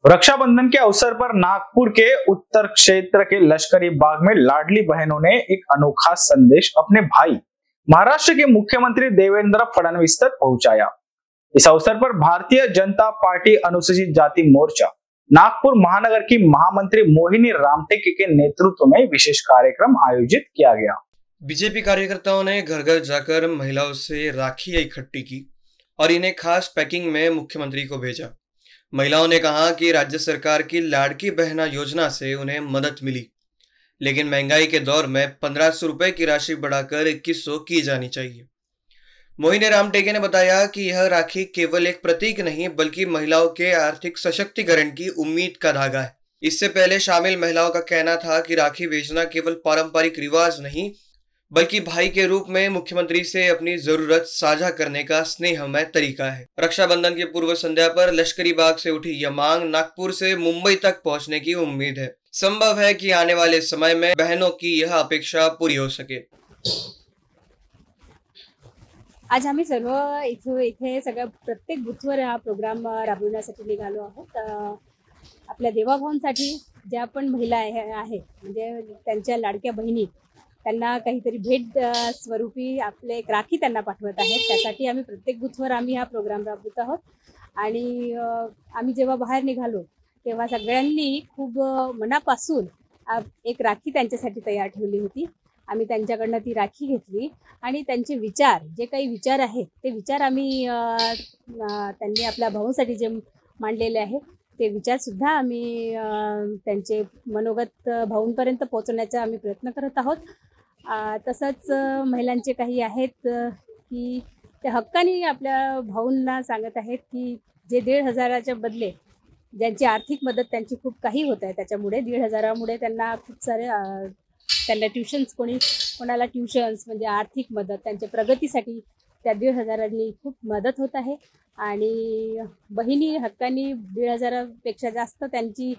रक्षाबंधन के अवसर पर नागपुर के उत्तर क्षेत्र के लश्करी बाग में लाडली बहनों ने एक अनोखा संदेश अपने भाई महाराष्ट्र के मुख्यमंत्री देवेंद्र फडणवीस तक पहुंचाया। इस अवसर पर भारतीय जनता पार्टी अनुसूचित जाति मोर्चा नागपुर महानगर की महामंत्री मोहिनी रामटेके के नेतृत्व में विशेष कार्यक्रम आयोजित किया गया। बीजेपी कार्यकर्ताओं ने घर घर जाकर महिलाओं से राखी इकट्ठी की और इन्हें खास पैकिंग में मुख्यमंत्री को भेजा। महिलाओं ने कहा कि राज्य सरकार की लाड़की बहना योजना से उन्हें मदद मिली, लेकिन महंगाई के दौर में 1500 रुपए की राशि बढ़ाकर 2100 की जानी चाहिए। मोहिनी रामटेके ने बताया कि यह राखी केवल एक प्रतीक नहीं बल्कि महिलाओं के आर्थिक सशक्तिकरण की उम्मीद का धागा है। इससे पहले शामिल महिलाओं का कहना था कि राखी भेजना केवल पारंपरिक रिवाज नहीं बल्कि भाई के रूप में मुख्यमंत्री से अपनी जरूरत साझा करने का स्नेहमय तरीका है। रक्षाबंधन की पूर्व संध्या पर लश्करी बाग से उठी यह मांग नागपुर से मुंबई तक पहुंचने की उम्मीद है। संभव है कि आने वाले समय में बहनों की यह अपेक्षा पूरी हो सके। आज आम्ही सर्व इथे सगळ्या प्रत्येक बूथवर हा प्रोग्राम राबविण्यासाठी निघालो आहोत। आपल्या देवाभावांसाठी ज्या पण महिला आहेत म्हणजे त्यांच्या लाडक्या बहिणी त्यांना काहीतरी भेट स्वरूपी आपले एक राखी त्यांना पाठवत आहेत। त्यासाठी आम्ही प्रत्येक बूथवर आम्ही हा प्रोग्राम राबवत आहोत आणि आम्ही जेव्हा बाहेर निघालो तेव्हा सगळ्यांनी खूप मनापासून एक राखी त्यांच्यासाठी तयार ठेवली होती। आम्ही त्यांच्याकडनं ती राखी घेतली आणि त्यांचे विचार जे काही विचार आहेत ते विचार आम्ही त्यांनी आपल्या भाऊंसाठी जे मांडलेले आहेत ते विचार सुद्धा आम्ही त्यांचे मनोगत भाऊंपर्यंत पोहोचवण्याचा आम्ही प्रयत्न करत आहोत। तसंच महिलांचे काही आहेत की ते हक्काने आपल्या भाऊंना सांगत आहेत की जे 1,500च्या बदले ज्यांची आर्थिक मदत त्यांची खूप काही होत आहे त्याच्यामुळे 1,500मुळे त्यांना खूप सारे त्यांना ट्युशन्स कोणाला ट्युशन्स म्हणजे आर्थिक मदत त्यांच्या प्रगतीसाठी त्या 1,500नी खूप मदत होत आहे आणि बहिणी हक्कानी 1,500पेक्षा जास्त त्यांची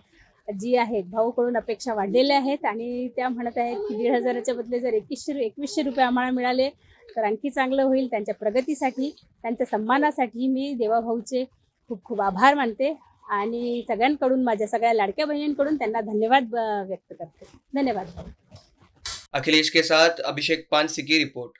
जी आहेत भाऊकडून अपेक्षा वाढलेल्या आहेत आणि त्या म्हणत आहेत की 1,500च्या बदले जर 2100 रुपये आम्हाला मिळाले तर आणखी चांगलं होईल। त्यांच्या प्रगतीसाठी त्यांच्या सन्मानासाठी मी देवाभाऊचे खूप खूप आभार मानते आणि सगळ्यांकडून माझ्या सगळ्या लाडक्या बहिणींकडून त्यांना धन्यवाद व्यक्त करते। धन्यवाद। अखिलेश के साथ अभिषेक पानसी की रिपोर्ट।